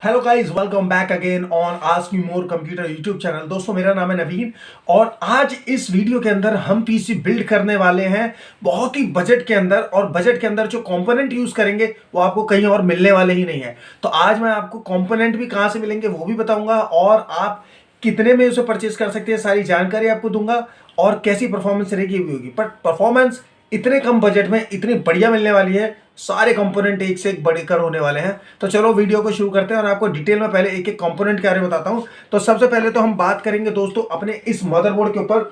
Hello guys, welcome back again on ask me more computer YouTube channel. दोस्तों, मेरा नाम है नवीन और आज इस वीडियो के अंदर हम पीसी बिल्ड करने वाले हैं बहुत ही बजट के अंदर। और बजट के अंदर जो कंपोनेंट यूज करेंगे वो आपको कहीं और मिलने वाले ही नहीं है। तो आज मैं आपको कंपोनेंट भी कहां से मिलेंगे वो भी बताऊंगा और आप कितने में उसे परचेज कर सकते हैं, सारी जानकारी आपको दूंगा और कैसी परफॉर्मेंस रहेगी भी होगी। बट परफॉर्मेंस इतने कम बजट में इतनी बढ़िया मिलने वाली है, सारे कंपोनेंट एक से एक बढ़कर होने वाले हैं। तो चलो वीडियो को शुरू करते हैं और आपको डिटेल में पहले एक एक कंपोनेंट के बारे में बताता हूं। तो सबसे पहले तो हम बात करेंगे दोस्तों अपने इस मदरबोर्ड के ऊपर।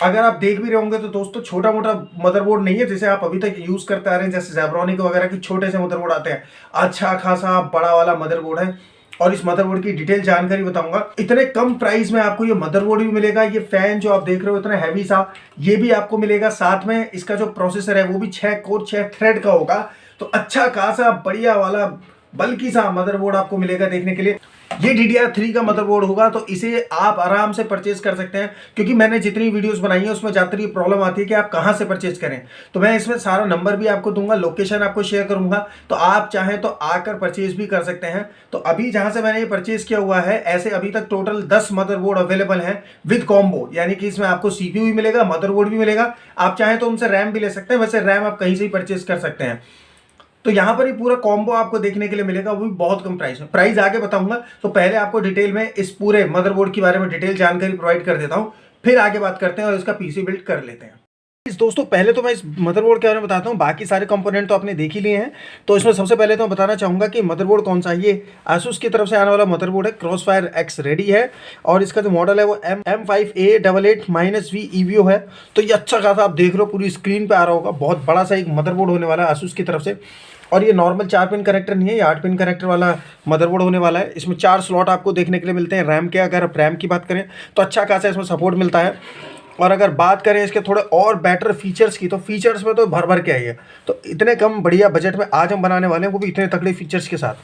अगर आप देख भी रहे होंगे तो दोस्तों छोटा मोटा मदरबोर्ड नहीं है जैसे आप अभी तक यूज करते आ रहे हैं, जैसे ज़ेब्रॉनिक वगैरह के छोटे से मदरबोर्ड आते हैं। अच्छा खासा बड़ा वाला मदरबोर्ड है और इस मदरबोर्ड की डिटेल जानकारी बताऊंगा। इतने कम प्राइस में आपको ये मदरबोर्ड भी मिलेगा। ये फैन जो आप देख रहे हो इतना हैवी सा, ये भी आपको मिलेगा। साथ में इसका जो प्रोसेसर है वो भी 6 कोर 6 थ्रेड का होगा। तो अच्छा खासा बढ़िया वाला बल्कि सा मदरबोर्ड आपको मिलेगा देखने के लिए। ये DDR3 का मदरबोर्ड होगा तो इसे आप आराम से परचेज कर सकते हैं, क्योंकि मैंने जितनी वीडियोस बनाई है उसमें ज्यादातर ये प्रॉब्लम आती है कि आप कहां से परचेज करें। तो मैं इसमें सारा नंबर भी आपको दूंगा, लोकेशन आपको शेयर करूंगा, तो आप चाहें तो आकर परचेज भी कर सकते हैं। तो अभी जहां से मैंने ये परचेज किया हुआ है, ऐसे अभी तक टोटल 10 मदरबोर्ड अवेलेबल हैं विद कॉम्बो, यानी कि इसमें आपको CPU भी मिलेगा, मदरबोर्ड भी मिलेगा। आप चाहें तो उनसे रैम भी ले सकते हैं, वैसे रैम आप कहीं से ही परचेज कर सकते हैं। तो यहां पर ही पूरा कॉम्बो आपको देखने के लिए मिलेगा, वो भी बहुत कम प्राइस में। प्राइस आगे बताऊंगा, तो पहले आपको डिटेल में इस पूरे मदरबोर्ड के बारे में डिटेल जानकारी प्रोवाइड कर देता हूं, फिर आगे बात करते हैं और इसका पीसी बिल्ड कर लेते हैं। दोस्तों, पहले तो मैं इस मदरबोर्ड के बारे में बताता हूं, बाकी सारे कंपोनेंट तो आपने देख ही लिए हैं। तो इसमें सबसे पहले तो मैं बताना चाहूंगा कि मदरबोर्ड कौन सा है। ये आसूस की तरफ से आने वाला मदरबोर्ड है, क्रॉसफायर एक्स रेडी है और इसका जो मॉडल है वो M5A88-V EVO है। तो ये अच्छा खासा आप देख रहे हो पूरी स्क्रीन पे आ रहा होगा, बहुत बड़ा सा एक मदरबोर्ड होने वाला है आसूस की तरफ से। और ये नॉर्मल 4 पिन कनेक्टर नहीं है, ये 8 पिन कनेक्टर वाला मदरबोर्ड होने वाला है। इसमें 4 स्लॉट आपको देखने के लिए मिलते हैं रैम के। अगर आप रैम की बात करें तो अच्छा खासा इसमें सपोर्ट मिलता है। और अगर बात करें इसके थोड़े और बेटर फीचर्स की, तो फीचर्स में तो भर भर के आई है। तो इतने कम बढ़िया बजट में आज हम बनाने वाले हैं, वो भी इतने तगड़े फीचर्स के साथ।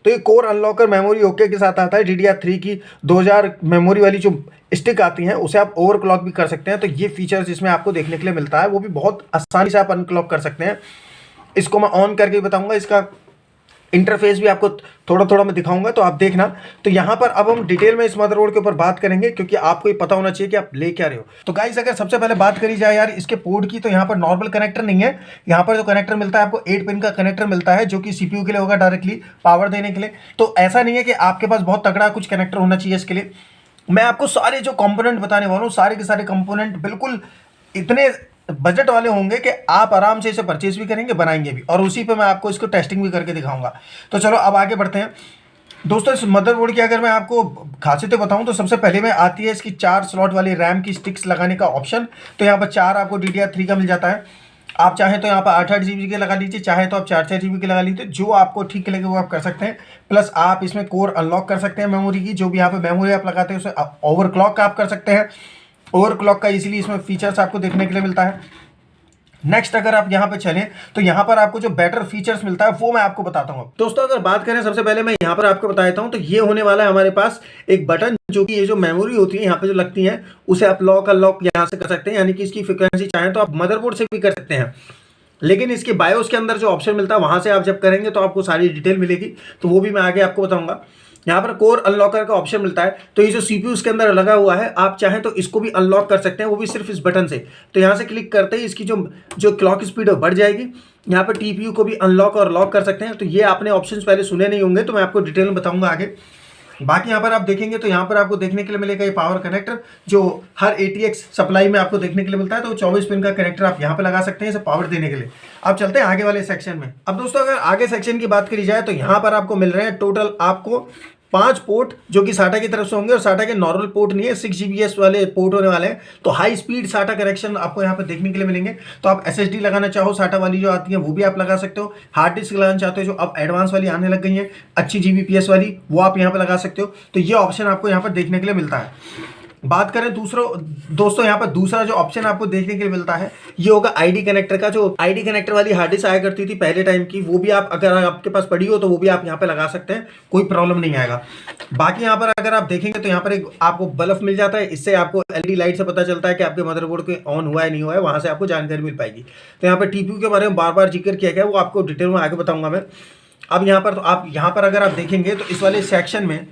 तो ये कोर अनलॉकर मेमोरी ओके के साथ आता है। DDR3 की 2000 मेमोरी वाली जो स्टिक आती हैं उसे आप ओवरक्लॉक भी कर सकते हैं। तो ये फीचर्स इसमें आपको देखने के लिए मिलता है, वो भी बहुत आसानी से आप अनक्लॉक कर सकते हैं। इसको मैं ऑन करके बताऊंगा, इसका इंटरफेस भी आपको थोड़ा थोड़ा मैं दिखाऊंगा, तो आप देखना। तो यहाँ पर अब हम डिटेल में इस मदरबोर्ड के ऊपर बात करेंगे, क्योंकि आपको ये पता होना चाहिए कि आप ले क्या रहे हो। तो गाइस, अगर सबसे पहले बात करी जाए यार इसके पोर्ट की, तो यहाँ पर नॉर्मल कनेक्टर नहीं है। यहाँ पर जो कनेक्टर मिलता है आपको 8 पिन का कनेक्टर मिलता है, जो कि CPU के लिए होगा, डायरेक्टली पावर देने के लिए। तो ऐसा नहीं है कि आपके पास बहुत तगड़ा कुछ कनेक्टर होना चाहिए इसके लिए। मैं आपको सारे जो कंपोनेंट बताने वाला हूँ, सारे के सारे कंपोनेंट बिल्कुल इतने बजट वाले होंगे कि आप आराम से इसे परचेज भी करेंगे, बनाएंगे भी, और उसी पे मैं आपको इसको टेस्टिंग भी करके दिखाऊंगा। तो चलो अब आगे बढ़ते हैं दोस्तों। इस मदरबोर्ड की अगर मैं आपको खासियतें बताऊं, तो सबसे पहले में आती है इसकी 4 स्लॉट वाली रैम की स्टिक्स लगाने का ऑप्शन। तो यहाँ पर 4 आपको DDR3 का मिल जाता है। आप चाहें तो यहाँ पर 8-8 GB के लगा लीजिए, चाहे तो आप 4-4 GB के लगा लीजिए, जो आपको ठीक लगे वो आप कर सकते हैं। प्लस आप इसमें कोर अनलॉक कर सकते हैं मेमोरी की, जो भी यहाँ पे मेमोरी आप लगाते हैं उसे ओवरक्लॉक आप कर सकते हैं। ओवरक्लॉक का इसीलिए इसमें फीचर्स आपको देखने के लिए मिलता है। नेक्स्ट अगर आप यहाँ पे चलें तो यहाँ पर आपको जो बेटर फीचर्स मिलता है वो मैं आपको बताता हूँ। दोस्तों, अगर बात करें सबसे पहले मैं यहाँ पर आपको बता देता हूँ, तो ये होने वाला है हमारे पास एक बटन, जो कि ये जो मेमोरी होती है यहाँ पे जो लगती है उसे आप लॉक अनलॉक यहाँ से कर सकते हैं, यानी कि इसकी फ्रिक्वेंसी चाहें तो आप मदरबोर्ड से भी कर सकते हैं। लेकिन इसके बायोस के अंदर जो ऑप्शन मिलता है वहां से आप जब करेंगे तो आपको सारी डिटेल मिलेगी, तो वो भी मैं आगे आपको बताऊंगा। यहाँ पर कोर अनलॉकर का ऑप्शन मिलता है, तो ये जो CPU उसके अंदर लगा हुआ है, आप चाहें तो इसको भी अनलॉक कर सकते हैं, वो भी सिर्फ इस बटन से। तो यहाँ से क्लिक करते ही इसकी जो क्लॉक स्पीड है बढ़ जाएगी। यहाँ पर TPU को भी अनलॉक और लॉक कर सकते हैं। तो ये आपने ऑप्शंस पहले सुने नहीं होंगे, तो मैं आपको डिटेल में बताऊंगा आगे। बाकी यहाँ पर आप देखेंगे तो यहाँ पर आपको देखने के लिए मिलेगा ये पावर कनेक्टर, जो हर ATX सप्लाई में आपको देखने के लिए मिलता है। तो 24 पिन का कनेक्टर आप यहाँ पे लगा सकते हैं इसे पावर देने के लिए। अब चलते हैं आगे वाले सेक्शन में। अब दोस्तों, अगर आगे सेक्शन की बात करी जाए तो यहाँ पर आपको मिल रहे हैं टोटल आपको 5 पोर्ट, जो कि SATA की तरफ से होंगे, और SATA के नॉर्मल पोर्ट नहीं है, 6 GBS वाले पोर्ट होने वाले हैं। तो हाई स्पीड SATA कनेक्शन आपको यहाँ पे देखने के लिए मिलेंगे। तो आप SSD लगाना चाहो SATA वाली जो आती है वो भी आप लगा सकते हो। हार्ड डिस्क लगाना चाहते हो जो अब एडवांस वाली आने लग गई है अच्छी GBPS वाली, वो आप यहाँ पे लगा सकते हो। तो ये ऑप्शन आपको यहाँ पर देखने के लिए मिलता है। बात करें दोस्तों, यहाँ पर दूसरा जो ऑप्शन आपको देखने के लिए मिलता है ये होगा ID कनेक्टर का। जो ID कनेक्टर वाली हार्ड डिस्क आया करती थी पहले टाइम की, वो भी आप अगर आपके पास पड़ी हो तो वो भी आप यहाँ पे लगा सकते हैं, कोई प्रॉब्लम नहीं आएगा। बाकी यहाँ पर अगर आप देखेंगे तो यहाँ पर एक आपको बल्ब मिल जाता है, इससे आपको LED लाइट से पता चलता है कि आपके मदरबोर्ड के ऑन हुआ है नहीं हुआ है, वहां से आपको जानकारी मिल पाएगी। तो यहाँ पर TPU के बारे में बार बार जिक्र किया गया, वो आपको डिटेल में आगे बताऊंगा मैं। अब यहाँ पर तो आप यहाँ पर अगर आप देखेंगे तो इस वाले सेक्शन में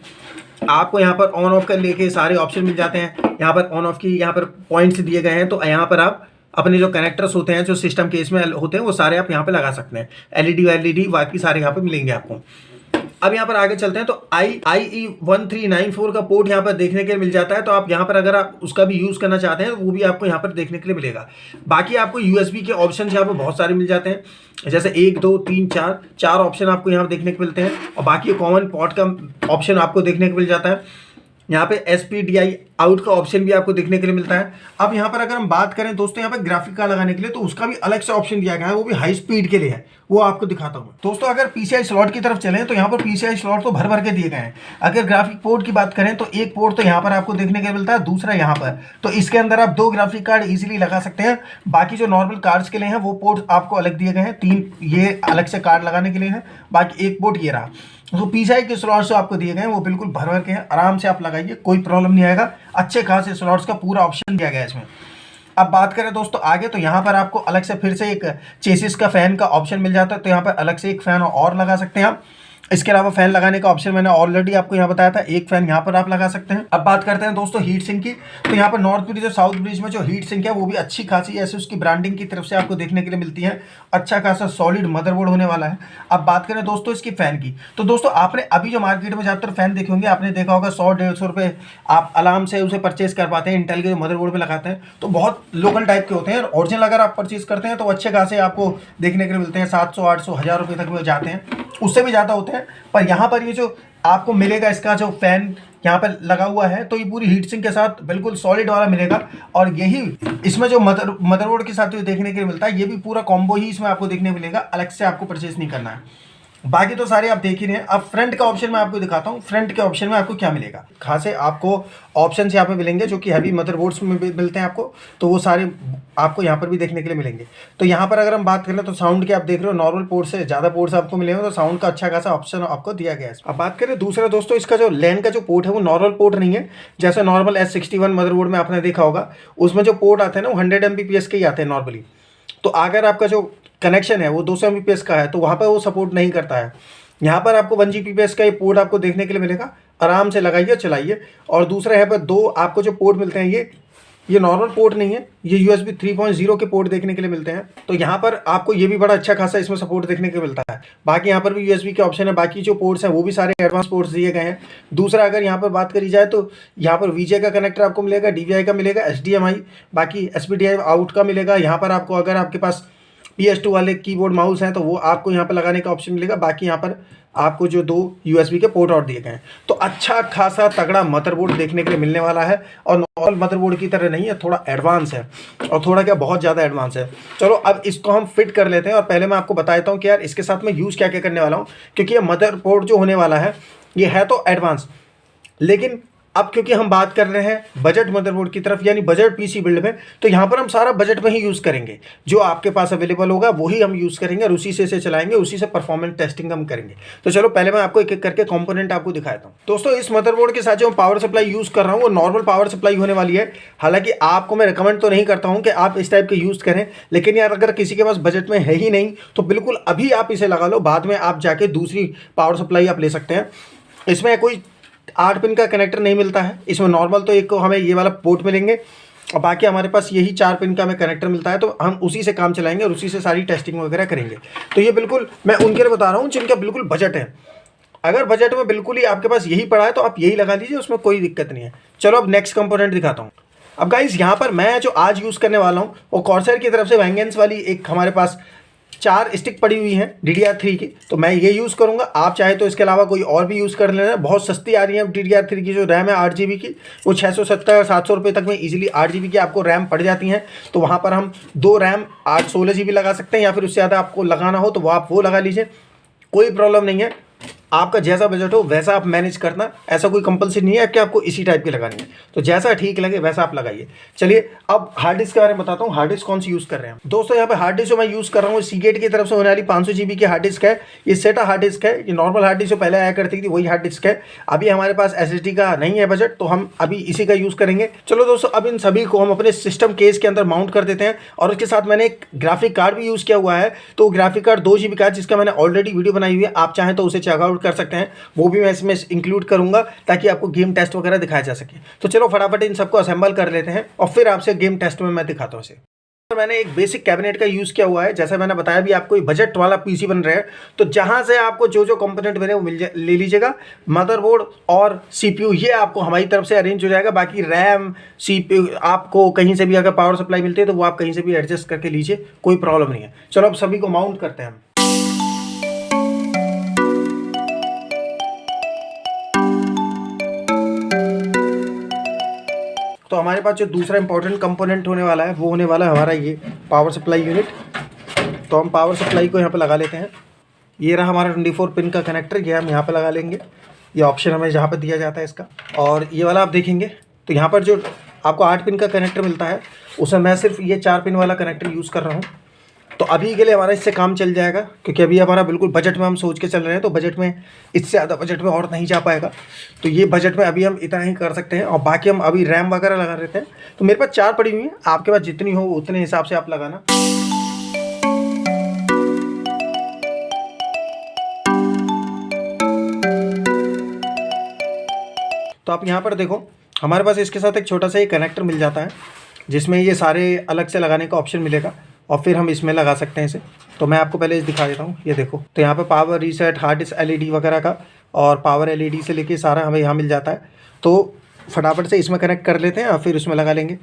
आपको यहाँ पर ऑन ऑफ कर लेके सारे ऑप्शन मिल जाते हैं। यहाँ पर ऑन ऑफ की यहाँ पर पॉइंट्स दिए गए हैं, तो यहाँ पर आप अपने जो कनेक्टर्स होते हैं जो सिस्टम के इसमें होते हैं वो सारे आप यहाँ पे लगा सकते हैं। एलईडी बाकी सारे यहाँ पे मिलेंगे आपको। अब यहाँ पर आगे चलते हैं तो IE1394 का पोर्ट यहाँ पर देखने के लिए मिल जाता है। तो आप यहाँ पर अगर आप उसका भी यूज़ करना चाहते हैं वो भी आपको यहाँ पर देखने के लिए मिलेगा। बाकी आपको USB के ऑप्शन यहाँ पर बहुत सारे मिल जाते हैं, जैसे 1 2 3 4 ऑप्शन आपको यहाँ पर देखने को मिलते हैं। और बाकी कॉमन पोर्ट का ऑप्शन आपको देखने को मिल जाता है। यहाँ पे SPDI आउट का ऑप्शन भी आपको देखने के लिए मिलता है। अब यहाँ पर अगर हम बात करें दोस्तों यहाँ पर ग्राफिक कार्ड लगाने के लिए, तो उसका भी अलग से ऑप्शन दिया गया है, वो भी हाई स्पीड के लिए है, वो आपको दिखाता हूँ दोस्तों। अगर PCI स्लॉट की तरफ चलें तो यहाँ पर PCI स्लॉट तो भर भर के दिए गए हैं। अगर ग्राफिक पोर्ट की बात करें तो एक पोर्ट तो यहाँ पर आपको देखने के लिए मिलता है, दूसरा यहाँ पर। तो इसके अंदर आप 2 ग्राफिक कार्ड इजीली लगा सकते हैं। बाकी जो नॉर्मल कार्ड्स के लिए हैं वो पोर्ट आपको अलग दिए गए हैं, 3 ये अलग से कार्ड लगाने के लिए हैं, बाकी एक पोर्ट ये रहा। तो PCI के स्लॉट्स जो आपको दिए गए हैं वो बिल्कुल भर भर के हैं, आराम से आप लगाइए, कोई प्रॉब्लम नहीं आएगा। अच्छे खासे स्लॉट्स का पूरा ऑप्शन दिया गया है इसमें। अब बात करें दोस्तों आगे, तो यहाँ पर आपको अलग से फिर से एक चेसिस का फैन का ऑप्शन मिल जाता है, तो यहाँ पर अलग से एक फैन और लगा सकते हैं आप। इसके अलावा फैन लगाने का ऑप्शन मैंने ऑलरेडी आपको यहाँ बताया था, एक फैन यहाँ पर आप लगा सकते हैं। अब बात करते हैं दोस्तों हीट सिंक की, तो यहाँ पर नॉर्थ ब्रिज और साउथ ब्रिज में जो हीट सिंक है वो भी अच्छी खासी ऐसे उसकी ब्रांडिंग की तरफ से आपको देखने के लिए मिलती है। अच्छा खासा सॉलिड मदरबोर्ड होने वाला है। अब बात करें दोस्तों इसकी फैन की, तो दोस्तों आपने अभी जो मार्केट में ज़्यादातर फैन देखे होंगे, आपने देखा होगा 100-150 रुपये आप आराम से उसे परचेज कर पाते हैं। इंटेल के जो मदरबोर्ड में लगाते हैं तो बहुत लोकल टाइप के होते हैं। ओरिजिनल अगर आप परचेज करते हैं तो अच्छे खासे आपको देखने के लिए मिलते हैं, 700-800 1000 रुपये तक भी जाते हैं, उससे भी ज़्यादा होते हैं। पर यहाँ पर ये जो आपको मिलेगा इसका जो फैन यहाँ पर लगा हुआ है, तो ये पूरी हीट सिंक के साथ बिल्कुल सॉलिड वाला मिलेगा। और यही इसमें जो मदरबोर्ड के साथ जो देखने के लिए मिलता है, ये भी पूरा कॉम्बो ही इसमें आपको देखने को मिलेगा, अलग से आपको परचेज नहीं करना है। बाकी तो सारे आप देख ही रहे हैं। अब फ्रंट का ऑप्शन मैं आपको दिखाता हूँ। फ्रंट के ऑप्शन में आपको क्या मिलेगा, खासे आपको ऑप्शन यहाँ पे मिलेंगे जो कि हैवी मदरबोर्ड्स में मिलते हैं आपको, तो वो सारे आपको यहाँ पर भी देखने के लिए मिलेंगे। तो यहाँ पर अगर हम बात करें तो साउंड के आप देख रहे हो नॉर्मल पोर्ट से ज़्यादा पोर्ट्स आपको मिलेंगे, तो साउंड का अच्छा खासा ऑप्शन आपको दिया गया है। अब बात करें दूसरा दोस्तों, इसका जो लैन का जो पोर्ट है वो नॉर्मल पोर्ट नहीं है। जैसे नॉर्मल S61 मदरबोर्ड में आपने देखा होगा, उसमें जो पोर्ट आते हैं ना वो 100 Mbps के ही आते हैं नॉर्मली। तो अगर आपका जो कनेक्शन है वो 200 Mbps का है तो वहाँ पर वो सपोर्ट नहीं करता है। यहाँ पर आपको 1 Gbps का ये पोर्ट आपको देखने के लिए मिलेगा, आराम से लगाइए चलाइए। और दूसरा यहाँ पर 2 आपको जो पोर्ट मिलते हैं ये नॉर्मल पोर्ट नहीं है, ये USB 3.0 के पोर्ट देखने के लिए मिलते हैं। तो यहाँ पर आपको ये भी बड़ा अच्छा खासा इसमें सपोर्ट देखने को मिलता है। बाकी यहाँ पर भी USB के ऑप्शन है, बाकी जो पोर्ट्स हैं वो भी सारे एडवांस पोर्ट्स दिए गए हैं। दूसरा अगर यहाँ पर बात करी जाए तो यहाँ पर VGA का कनेक्टर आपको मिलेगा, DVI का मिलेगा, HDMI, बाकी SPDI आउट का मिलेगा। यहाँ पर आपको अगर आपके पास PS2 वाले कीबोर्ड माउस हैं तो वो आपको यहाँ पर लगाने का ऑप्शन मिलेगा। बाकी यहाँ पर आपको जो 2 USB के पोर्ट और दिए गए हैं, तो अच्छा खासा तगड़ा मदरबोर्ड देखने के लिए मिलने वाला है। और नॉर्मल मदरबोर्ड की तरह नहीं है, थोड़ा एडवांस है, और थोड़ा क्या बहुत ज़्यादा एडवांस है। चलो अब इसको हम फिट कर लेते हैं। और पहले मैं आपको बता देता हूँ कि यार इसके साथ मैं यूज़ क्या क्या करने वाला हूँ, क्योंकि ये मदरबोर्ड जो होने वाला है ये है तो एडवांस, लेकिन अब क्योंकि हम बात कर रहे हैं बजट मदरबोर्ड की तरफ, यानी बजट PC बिल्ड में, तो यहाँ पर हम सारा बजट में ही यूज़ करेंगे। जो आपके पास अवेलेबल होगा वही हम यूज़ करेंगे और उसी से चलाएंगे, उसी से परफॉर्मेंस टेस्टिंग हम करेंगे। तो चलो पहले मैं आपको एक एक करके कंपोनेंट आपको दिखाता हूँ। दोस्तों इस मदरबोर्ड के साथ जो पावर सप्लाई यूज़ कर रहा हूँ वो नॉर्मल पावर सप्लाई होने वाली है। हालांकि आपको मैं रिकमेंड तो नहीं करता हूँ कि आप इस टाइप के यूज़ करें, लेकिन यार अगर किसी के पास बजट में है ही नहीं तो बिल्कुल अभी आप इसे लगा लो, बाद में आप जाके दूसरी पावर सप्लाई आप ले सकते हैं। इसमें कोई 8 पिन का कनेक्टर नहीं मिलता है, इसमें नॉर्मल तो एक हमें ये वाला पोर्ट मिलेंगे और बाकी हमारे पास यही 4 पिन का हमें कनेक्टर मिलता है। तो हम उसी से काम चलाएंगे और उसी से सारी टेस्टिंग वगैरह करेंगे। तो ये बिल्कुल मैं उनके लिए बता रहा हूँ जिनका बिल्कुल बजट है। अगर बजट में बिल्कुल ही आपके पास यही पड़ा है तो आप यही लगा लीजिए, उसमें कोई दिक्कत नहीं है। चलो अब नेक्स्ट कंपोनेंट दिखाता हूँ। अब गाइस यहाँ पर मैं जो आज यूज़ करने वाला हूँ वो कॉर्सर की तरफ से वेंगेंस वाली एक हमारे पास 4 स्टिक पड़ी हुई हैं DDR3 की, तो मैं ये यूज़ करूँगा। आप चाहे तो इसके अलावा कोई और भी यूज़ कर लेना, बहुत सस्ती आ रही है DDR3 की जो रैम है 8 GB की, वो 670-700 रुपये तक में इजीली 8 GB की आपको रैम पड़ जाती हैं। तो वहाँ पर हम 2 रैम 8-16 GB लगा सकते हैं, या फिर उससे ज़्यादा आपको लगाना हो तो वो आप वो लगा लीजिए, कोई प्रॉब्लम नहीं है। आपका जैसा बजट हो वैसा आप मैनेज करना, ऐसा कोई कंपल्सरी नहीं है कि आपको इसी टाइप की लगानी है, तो जैसा ठीक लगे वैसा आप लगाइए। चलिए अब हार्ड डिस्क के बारे में बताता हूँ, हार्ड डिस्क कौन सी यूज़ कर रहे हैं दोस्तों। यहाँ पे हार्ड डिस्क जो मैं यूज़ कर रहा हूँ सीगेट की तरफ से होने वाली 500 GB की हार्ड डिस्क है। ये सेटा हार्ड डिस्क है, ये नॉर्मल हार्ड डिस्क जो पहले आया करती थी वही हार्ड डिस्क है। अभी हमारे पास SSD का नहीं है बजट, तो हम अभी इसी का यूज़ करेंगे। चलो दोस्तों अब इन सभी को हम अपने सिस्टम केस के अंदर माउंट कर देते हैं, और उसके साथ मैंने एक ग्राफिक कार्ड भी यूज़ किया हुआ है। तो ग्राफिक कार्ड 2 GB का है, जिसका मैंने ऑलरेडी वीडियो बनाई हुई है, आप चाहें तो उसे चेकआउट कर सकते हैं, वो भी मैं इसमें इंक्लूड करूंगा ताकि आपको गेम टेस्ट वगैरह दिखाया जा सके। तो चलो फटाफट इन सबको असेंबल कर लेते हैं और फिर आपसे गेम टेस्ट में मैं दिखाता हूँ इसे। मैंने एक बेसिक कैबिनेट का यूज़ किया हुआ है, जैसा मैंने बताया भी आपको बजट वाला पीसी बन रहा है, तो जहां से आपको जो जो कंपोनेंट बने वो ले लीजिएगा। मदरबोर्ड और सीपीयू ये आपको हमारी तरफ से अरेंज हो जाएगा, बाकी रैम सीपीयू आपको कहीं से भी अगर पावर सप्लाई मिलती है तो वो आप कहीं से भी एडजस्ट करके लीजिए, कोई प्रॉब्लम नहीं है। चलो अब सभी को माउंट करते हैं हम। तो हमारे पास जो दूसरा इंपॉर्टेंट कंपोनेंट होने वाला है वो होने वाला है हमारा ये पावर सप्लाई यूनिट। तो हम पावर सप्लाई को यहाँ पे लगा लेते हैं। ये रहा हमारा 24 पिन का कनेक्टर, ये हम यहाँ पे लगा लेंगे। ये ऑप्शन हमें यहाँ पे दिया जाता है इसका। और ये वाला आप देखेंगे तो यहाँ पर जो आपको 8 पिन का कनेक्टर मिलता है उसमें मैं सिर्फ ये 4 पिन वाला कनेक्टर यूज़ कर रहा हूँ। तो अभी के लिए हमारा इससे काम चल जाएगा, क्योंकि अभी हमारा बिल्कुल बजट में हम सोच के चल रहे हैं, तो बजट में इससे ज़्यादा बजट में और नहीं जा पाएगा। तो ये बजट में अभी हम इतना ही कर सकते हैं, और बाकी हम अभी रैम वगैरह लगा देते हैं। तो मेरे पास 4 पड़ी हुई है, आपके पास जितनी हो उतने हिसाब से आप लगाना। तो आप यहाँ पर देखो हमारे पास इसके साथ एक छोटा सा ये कनेक्टर मिल जाता है, जिसमें ये सारे अलग से लगाने का ऑप्शन मिलेगा, और फिर हम इसमें लगा सकते हैं इसे। तो मैं आपको पहले इसे दिखा देता हूँ। ये देखो, तो यहाँ पे power reset, hard disk LED वगैरह का और पावर LED से लेके सारा हमें यहाँ मिल जाता है। तो फटाफट से इसमें कनेक्ट कर लेते हैं और फिर उसमें लगा लेंगे।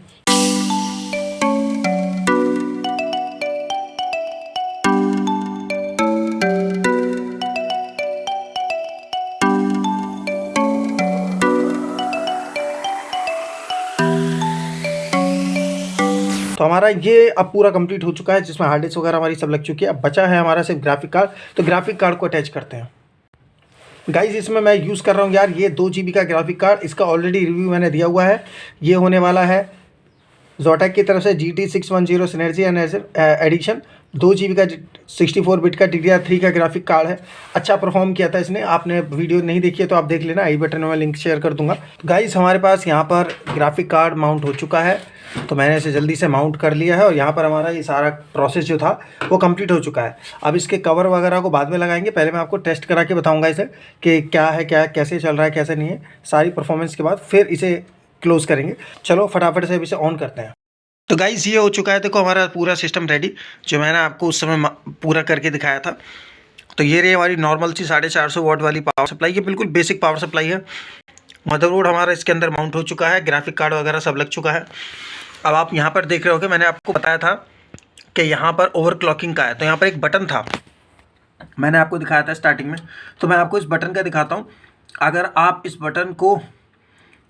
तो हमारा ये अब पूरा कंप्लीट हो चुका है, जिसमें हार्ड डिस्क वगैरह हमारी सब लग चुकी है। अब बचा है हमारा सिर्फ ग्राफिक कार्ड। तो ग्राफिक कार्ड को अटैच करते हैं। गाइज इसमें मैं यूज़ कर रहा हूँ यार ये 2 GB का ग्राफिक कार्ड। इसका ऑलरेडी रिव्यू मैंने दिया हुआ है। ये होने वाला है जोटेक की तरफ से GT 610 सिनर्जी एडिशन। 2 GB का 64 बिट का DDR3 का ग्राफिक कार्ड है। अच्छा परफॉर्म किया था इसने। आपने वीडियो नहीं देखी है तो आप देख लेना, आई बटन में मैं लिंक शेयर कर दूंगा। गाइस हमारे पास यहाँ पर ग्राफिक कार्ड माउंट हो चुका है, तो मैंने इसे जल्दी से माउंट कर लिया है। और यहाँ पर हमारा ये सारा प्रोसेस जो था वो कंप्लीट हो चुका है। अब इसके कवर वगैरह को बाद में लगाएंगे, पहले मैं आपको टेस्ट करा के बताऊँगा इसे कि क्या है, क्या कैसे चल रहा है, कैसे नहीं है। सारी परफॉर्मेंस के बाद फिर इसे क्लोज़ करेंगे। चलो फटाफट से अब इसे ऑन करते हैं। तो गाइस ये हो चुका है, देखो हमारा पूरा सिस्टम रेडी, जो मैंने आपको उस समय पूरा करके दिखाया था। तो ये रही हमारी नॉर्मल सी 450 वाट वाली पावर सप्लाई। ये बिल्कुल बेसिक पावर सप्लाई है। मदरबोर्ड हमारा इसके अंदर माउंट हो चुका है, ग्राफिक कार्ड वगैरह सब लग चुका है। अब आप यहाँ पर देख रहे होगे, मैंने आपको बताया था कि यहाँ पर ओवरक्लॉकिंग का है। तो यहाँ पर एक बटन था, मैंने आपको दिखाया था स्टार्टिंग में। तो मैं आपको इस बटन का दिखाता हूँ। अगर आप इस बटन को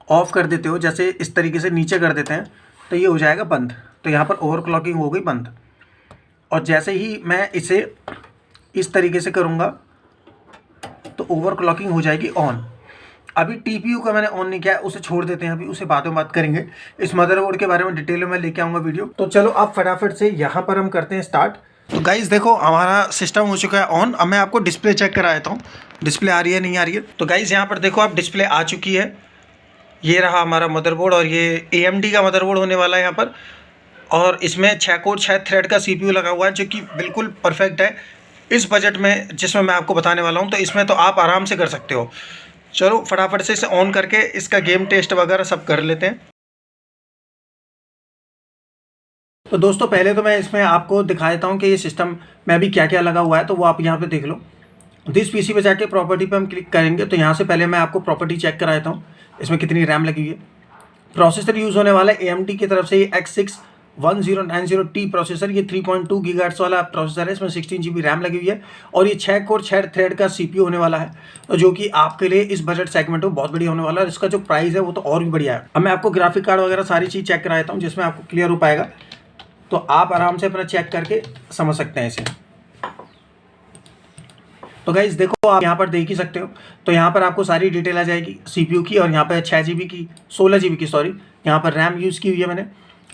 ऑफ कर देते हो, जैसे इस तरीके से नीचे कर देते हैं, तो ये हो जाएगा बंद। तो यहाँ पर ओवरक्लॉकिंग हो गई बंद। और जैसे ही मैं इसे इस तरीके से करूँगा तो ओवरक्लॉकिंग हो जाएगी ऑन। अभी TPU का मैंने ऑन नहीं किया है, उसे छोड़ देते हैं, अभी उसे बाद में बात करेंगे। इस मदरबोर्ड के बारे में डिटेल में लेके आऊँगा वीडियो। तो चलो आप फटाफट से यहाँ पर हम करते हैं स्टार्ट। तो गाइस देखो हमारा सिस्टम हो चुका है ऑन। अब मैं आपको डिस्प्ले चेक करा देता हूँ, डिस्प्ले आ रही है नहीं आ रही है। तो गाइस यहाँ पर देखो आप, डिस्प्ले आ चुकी है। ये रहा हमारा मदरबोर्ड, और ये AMD का मदरबोर्ड होने वाला है यहाँ पर। और इसमें 6 कोर 6 थ्रेड का CPU लगा हुआ है, जो कि बिल्कुल परफेक्ट है इस बजट में जिसमें मैं आपको बताने वाला हूँ। तो इसमें तो आप आराम से कर सकते हो। चलो फटाफट से इसे ऑन करके इसका गेम टेस्ट वगैरह सब कर लेते हैं। तो दोस्तों पहले तो मैं इसमें आपको दिखा देता हूँ कि ये सिस्टम में अभी क्या क्या लगा हुआ है। तो वो आप यहाँ पे देख लो। दिस PC पे जाके प्रॉपर्टी पे हम क्लिक करेंगे। तो यहाँ से पहले मैं आपको प्रॉपर्टी चेक करा देता हूँ, इसमें कितनी रैम लगी हुई है। प्रोसेसर यूज़ होने वाला है AMD की तरफ से ये X61090T प्रोसेसर। ये 3.2 GHz वाला प्रोसेसर है। इसमें 16 GB रैम लगी हुई है, और ये 6 कोर 6 थ्रेड का CPU होने वाला है, जो कि आपके लिए इस बजट सेगमेंट में बहुत बढ़िया होने वाला है। इसका जो प्राइस है वो तो और भी बढ़िया है। अब मैं आपको ग्राफिक कार्ड वगैरह सारी चीज़ चेक करा देता हूँ, जिसमें आपको क्लियर हो पाएगा। तो आप आराम से अपना चेक करके समझ सकते हैं इसे। तो गाइस देखो, आप यहाँ पर देख ही सकते हो। तो यहाँ पर आपको सारी डिटेल आ जाएगी CPU की, और यहाँ पर 6 GB की, 16 GB की सॉरी, यहाँ पर रैम यूज़ की हुई है मैंने।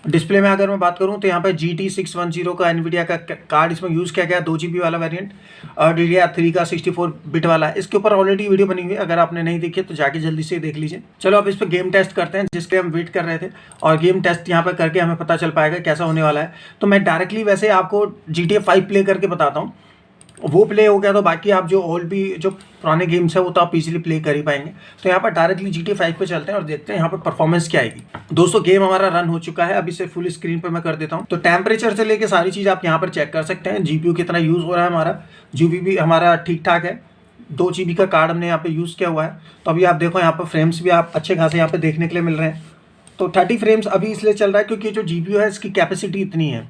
डिस्प्ले में अगर मैं बात करूँ तो यहाँ पर GT610 का एनवीडिया का कार्ड इसमें यूज़ किया गया, 2 GB वाला वेरिएंट, और DDR3 का 64 बिट वाला है। इसके ऊपर ऑलरेडी वीडियो बनी हुई है, अगर आपने नहीं देखी तो जाके जल्दी से देख लीजिए। चलो अब इस पर गेम टेस्ट करते हैं, जिसके हम वेट कर रहे थे, और गेम टेस्ट यहाँ पर करके हमें पता चल पाएगा कैसा होने वाला है। तो मैं डायरेक्टली वैसे आपको GTA 5 प्ले करके बताता हूँ, वो प्ले हो गया तो बाकी आप जो और भी जो पुराने गेम्स है वो तो आप इजीली प्ले कर ही पाएंगे। तो यहाँ पर डायरेक्टली GTA 5 पे चलते हैं और देखते हैं यहाँ पर परफॉर्मेंस क्या आएगी। दोस्तों गेम हमारा रन हो चुका है, अभी से फुल स्क्रीन पर मैं कर देता हूँ। तो टेम्परेचर से लेके सारी चीज़ आप यहाँ पर चेक कर सकते हैं। GPU कितना यूज़ हो रहा है हमारा, GB भी हमारा ठीक ठाक है, 2 GB का कार्ड हमने यहाँ पे यूज़ किया हुआ है। तो अभी आप देखो यहाँ पर फ्रेम्स भी आप अच्छे खासे यहाँ पे देखने के लिए मिल रहे हैं। तो 30 फ्रेम्स अभी इसलिए चल रहा है क्योंकि जो GPU है इसकी कैपेसिटी इतनी है।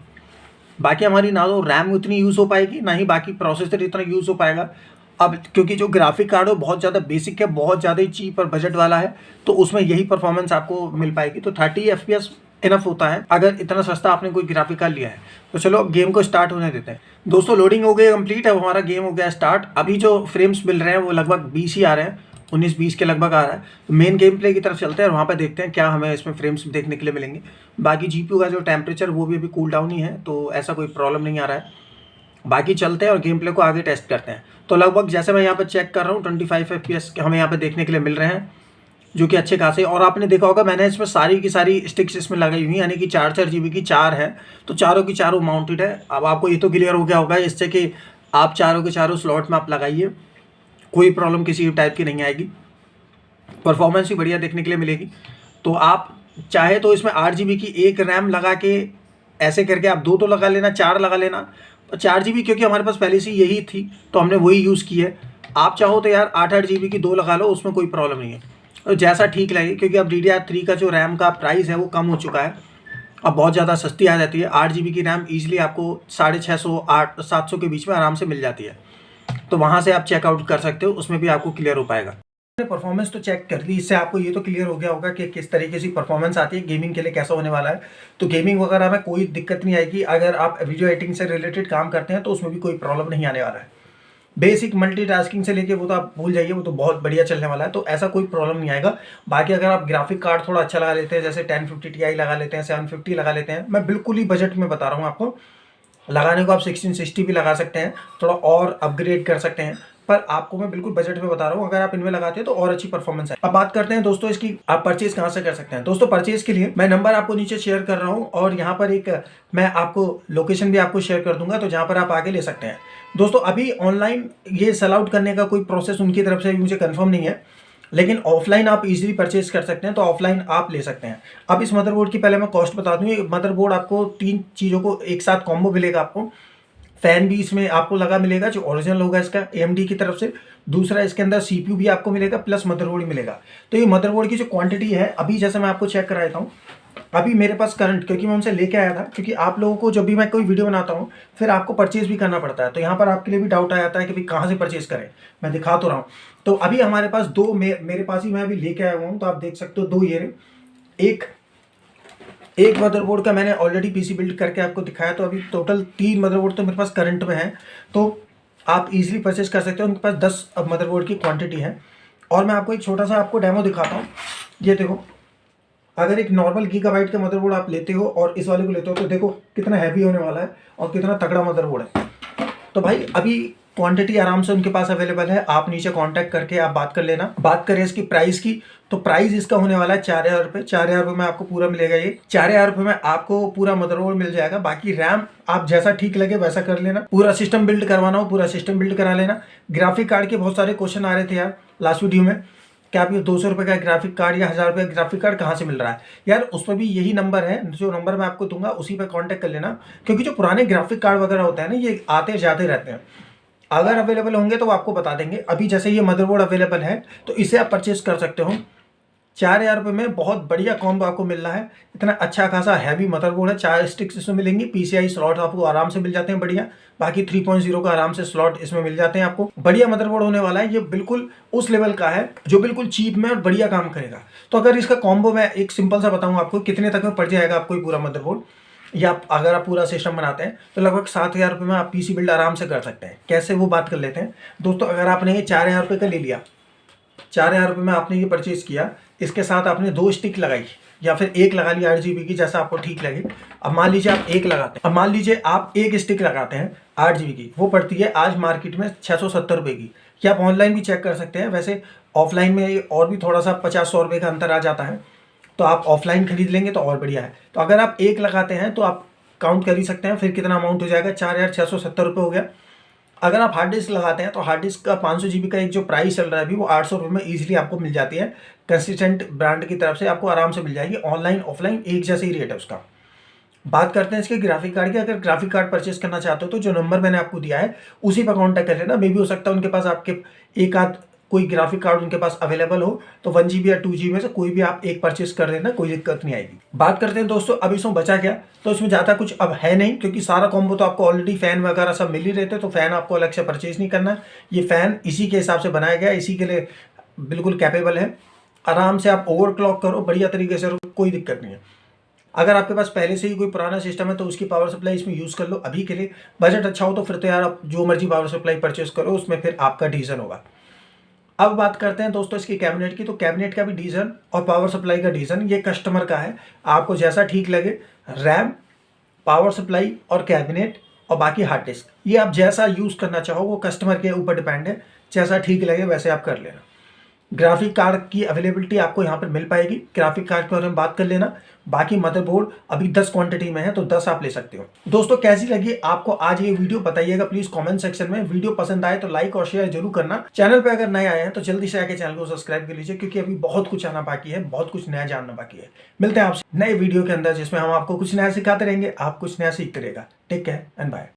बाकी हमारी ना तो रैम उतनी यूज़ हो पाएगी, ना ही बाकी प्रोसेसर इतना यूज़ हो पाएगा। अब क्योंकि जो ग्राफिक कार्ड है बहुत ज़्यादा बेसिक है, बहुत ज़्यादा ही चीप और बजट वाला है, तो उसमें यही परफॉर्मेंस आपको मिल पाएगी। तो 30 FPS इनफ होता है अगर इतना सस्ता आपने कोई ग्राफिक कार्ड लिया है। तो चलो अब गेम को स्टार्ट होने देते हैं। दोस्तों लोडिंग हो गई कंप्लीट, अब हमारा गेम हो गया स्टार्ट। अभी जो फ्रेम्स मिल रहे हैं वो लगभग 20 ही आ रहे हैं, 19-20 के लगभग आ रहा है। तो मेन गेम प्ले की तरफ चलते हैं और वहाँ पर देखते हैं क्या हमें इसमें फ्रेम्स देखने के लिए मिलेंगे। बाकी GPU का जो टेम्परेचर वो भी अभी कूल डाउन ही है, तो ऐसा कोई प्रॉब्लम नहीं आ रहा है। बाकी चलते हैं और गेम प्ले को आगे टेस्ट करते हैं। तो लगभग जैसे मैं यहाँ पर चेक कर रहा हूँ 25 FPS हमें यहाँ पर देखने के लिए मिल रहे हैं, जो कि अच्छे खासे। और आपने देखा होगा मैंने इसमें सारी की सारी स्टिक्स इसमें लगाई हुई, यानी कि 4-4 GB की 4 है, तो चारों की चारों माउंटेड है। अब आपको ये तो क्लियर हो गया होगा इससे कि आप चारों के चारों स्लॉट में आप लगाइए, कोई प्रॉब्लम किसी टाइप की नहीं आएगी, परफॉर्मेंस भी बढ़िया देखने के लिए मिलेगी। तो आप चाहे तो इसमें 8 GB की एक रैम लगा के ऐसे करके आप 2 तो लगा लेना, 4 लगा लेना। 4 GB क्योंकि हमारे पास पहले से यही थी तो हमने वही यूज़ की है। आप चाहो तो यार 8-8 GB की 2 लगा लो, उसमें कोई प्रॉब्लम नहीं है, तो जैसा ठीक लगे। क्योंकि अब DDR3 का जो रैम का प्राइस है वो कम हो चुका है, अब बहुत ज़्यादा सस्ती आ जाती है। 8 GB की रैम ईजिली आपको 650, 800-700 के बीच में आराम से मिल जाती है। तो वहाँ से आप चेकआउट कर सकते हो, उसमें भी आपको क्लियर हो पाएगा। परफॉर्मेंस तो चेक कर ली, इससे आपको ये तो क्लियर हो गया होगा कि किस तरीके से परफॉर्मेंस आती है, गेमिंग के लिए कैसा होने वाला है। तो गेमिंग वगैरह में कोई दिक्कत नहीं आएगी। अगर आप वीडियो एडिटिंग से रिलेटेड काम करते हैं तो उसमें भी कोई प्रॉब्लम नहीं आने वाला है। बेसिक मल्टीटास्किंग से लेके वो तो आप भूल जाइए, वो तो बहुत बढ़िया चलने वाला है, तो ऐसा कोई प्रॉब्लम नहीं आएगा। बाकी अगर आप ग्राफिक कार्ड थोड़ा अच्छा लगा लेते हैं, जैसे 1050 Ti लगा लेते हैं, 750 लगा लेते हैं, मैं बिल्कुल ही बजट में बता रहा हूँ आपको, लगाने को आप 1660 भी लगा सकते हैं, थोड़ा और अपग्रेड कर सकते हैं, पर आपको मैं बिल्कुल बजट में बता रहा हूँ। अगर आप इनमें लगाते हैं तो और अच्छी परफॉर्मेंस है। अब बात करते हैं दोस्तों इसकी, आप परचेज कहाँ से कर सकते हैं। दोस्तों परचेज के लिए मैं नंबर आपको नीचे शेयर कर रहा हूँ, और यहाँ पर एक मैं आपको लोकेशन भी आपको शेयर कर दूंगा, तो जहाँ पर आप आगे ले सकते हैं। दोस्तों अभी ऑनलाइन ये सेल आउट करने का कोई प्रोसेस उनकी तरफ से मुझे कंफर्म नहीं है, लेकिन ऑफलाइन आप इजीली परचेज कर सकते हैं, तो ऑफलाइन आप ले सकते हैं। अब इस मदरबोर्ड की पहले मैं कॉस्ट बता दूँ। ये मदरबोर्ड आपको 3 चीज़ों को एक साथ कॉम्बो मिलेगा। आपको फैन भी इसमें आपको लगा मिलेगा जो ओरिजिनल होगा इसका AMD की तरफ से। दूसरा इसके अंदर CPU भी आपको मिलेगा, प्लस मदरबोर्ड ही मिलेगा। तो ये मदरबोर्ड की जो क्वांटिटी है अभी, जैसे मैं आपको चेक करा देता हूँ, अभी मेरे पास करंट, क्योंकि मैं उनसे लेके आया था, क्योंकि आप लोगों को जब भी मैं कोई वीडियो बनाता हूँ फिर आपको परचेज भी करना पड़ता है, तो यहाँ पर आपके लिए भी डाउट आ जाता है कि भाई कहाँ से परचेज करें। मैं दिखा तो रहा हूँ। तो अभी हमारे पास दो, मेरे पास ही मैं अभी लेके आया हुआ हूँ, तो आप देख सकते हो 2 ये एक मदरबोर्ड का मैंने ऑलरेडी PC बिल्ड करके आपको दिखाया, तो अभी टोटल 3 मदरबोर्ड तो मेरे पास करंट में है, तो आप इजीली परचेज कर सकते हो। उनके पास 10 मदरबोर्ड की क्वांटिटी है। और मैं आपको एक छोटा सा आपको डेमो दिखाता हूँ। ये देखो, अगर एक नॉर्मल गीगाबाइट का मदरबोर्ड आप लेते हो और इस वाले को लेते हो, तो देखो कितना हैवी होने वाला है और कितना तगड़ा मदरबोर्ड है। तो भाई अभी क्वांटिटी आराम से उनके पास अवेलेबल है, आप नीचे कांटेक्ट करके आप बात कर लेना। बात करें इसकी प्राइस की, तो प्राइस इसका होने वाला है 4000 रुपये। 4000 रुपये में आपको पूरा मिलेगा। ये 4000 रुपये में आपको पूरा मदरबोर्ड मिल जाएगा। बाकी रैम आप जैसा ठीक लगे वैसा कर लेना। पूरा सिस्टम बिल्ड करवाना हो पूरा सिस्टम बिल्ड करा लेना। ग्राफिक कार्ड के बहुत सारे क्वेश्चन आ रहे थे यार लास्ट वीडियो में, क्या आप ये 200 रुपये का ग्राफिक कार्ड या 1000 रुपये का ग्राफिक कार्ड कहाँ से मिल रहा है यार। उस पर भी यही नंबर है, जो नंबर मैं आपको दूंगा उसी पर कांटेक्ट कर लेना, क्योंकि जो पुराने ग्राफिक कार्ड वगैरह होते हैं ना, ये आते जाते रहते हैं। अगर अवेलेबल होंगे तो वो आपको बता देंगे। अभी जैसे ये मदरबोर्ड अवेलेबल है तो इसे आप परचेज कर सकते हो। 4000 रुपये में बहुत बढ़िया कॉम्बो आपको मिल रहा है। इतना अच्छा खासा हैवी मदरबोर्ड है। 4 स्टिक्स इसमें मिलेंगी। PCI स्लॉट आपको आराम से मिल जाते हैं बढ़िया। बाकी 3.0 का आराम से स्लॉट इसमें मिल जाते हैं आपको। बढ़िया मदरबोर्ड होने वाला है। ये बिल्कुल उस लेवल का है जो बिल्कुल चीप में और बढ़िया काम करेगा। तो अगर इसका कॉम्बो मैं एक सिंपल सा बताऊँ आपको कितने तक में पड़ जाएगा आपको ये पूरा मदरबोर्ड, या अगर आप पूरा सिस्टम बनाते हैं तो लगभग 7,000 रुपये में आप पीसी बिल्ड आराम से कर सकते हैं। कैसे, वो बात कर लेते हैं दोस्तों। अगर आपने ये 4,000 रुपये का ले लिया, 4,000 रुपये में आपने ये परचेज़ किया, इसके साथ आपने 2 स्टिक लगाई या फिर एक लगा ली 8 GB की, जैसा आपको ठीक लगे। अब मान लीजिए आप एक लगाते हैं, अब मान लीजिए आप एक स्टिक लगाते हैं 8 GB की, वो पड़ती है आज मार्केट में 670 रुपये की। या आप ऑनलाइन भी चेक कर सकते हैं, वैसे ऑफलाइन में और भी थोड़ा सा 50-100 रुपये का अंतर आ जाता है, तो आप ऑफलाइन खरीद लेंगे तो और बढ़िया है। तो अगर आप एक लगाते हैं तो आप काउंट कर ही सकते हैं फिर कितना अमाउंट हो जाएगा, 4,670 रुपये हो गया। अगर आप हार्ड डिस्क लगाते हैं तो हार्ड डिस्क का 500 GB का एक जो प्राइस चल रहा है अभी, वो 800 रुपये में ईजिली आपको मिल जाती है। कंसिस्टेंट ब्रांड की तरफ से आपको आराम से मिल जाएगी। ऑनलाइन ऑफलाइन एक जैसे ही रेट है उसका। बात करते हैं इसके ग्राफिक कार्ड की। अगर ग्राफिक कार्ड परचेस करना चाहते हो तो जो नंबर मैंने आपको दिया है उसी पर कॉन्टैक्ट कर लेना। मे भी हो सकता है उनके पास आपके एक आध कोई ग्राफिक कार्ड उनके पास अवेलेबल हो, तो 1 GB या 2 GB में से कोई भी आप एक परचेस कर लेना, कोई दिक्कत नहीं आएगी। बात करते हैं दोस्तों अब इसमें बचा क्या, तो इसमें ज़्यादा कुछ अब है नहीं, क्योंकि सारा कॉम्बो तो आपको ऑलरेडी फ़ैन वगैरह सब मिल ही रहते, तो फ़ैन आपको अलग से परचेज नहीं करना। ये फ़ैन इसी के हिसाब से बनाया गया है, इसी के लिए बिल्कुल कैपेबल है। आराम से आप ओवरक्लॉक करो बढ़िया तरीके से, कोई दिक्कत नहीं है। अगर आपके पास पहले से ही कोई पुराना सिस्टम है तो उसकी पावर सप्लाई इसमें यूज़ कर लो। अभी के लिए बजट अच्छा हो तो फिर तो यार आप जो मर्जी पावर सप्लाई परचेस करो, उसमें फिर आपका डिसीजन होगा। अब बात करते हैं दोस्तों इसकी कैबिनेट की। तो कैबिनेट का भी डिसीजन और पावर सप्लाई का डिसीजन ये कस्टमर का है, आपको जैसा ठीक लगे। रैम, पावर सप्लाई और कैबिनेट और बाकी हार्ड डिस्क, ये आप जैसा यूज़ करना चाहो वो कस्टमर के ऊपर डिपेंड है। जैसा ठीक लगे वैसे आप कर लेना। ग्राफिक कार्ड की अवेलेबिलिटी आपको यहाँ पर मिल पाएगी, ग्राफिक कार्ड के बारे में बात कर लेना। बाकी मदरबोर्ड अभी 10 क्वांटिटी में है तो 10 आप ले सकते हो। दोस्तों कैसी लगी आपको आज ये वीडियो बताइएगा प्लीज कमेंट सेक्शन में। वीडियो पसंद आए तो लाइक और शेयर जरूर करना। चैनल पे अगर नए आए हैं तो जल्दी से आके चैनल को सब्सक्राइब कर लीजिए, क्योंकि अभी बहुत कुछ आना बाकी है, बहुत कुछ नया जानना बाकी है। मिलते हैं आपसे नए वीडियो के अंदर, जिसमें हम आपको कुछ नया सिखाते रहेंगे, आप कुछ नया सीखते रहेगा। Take care and bye.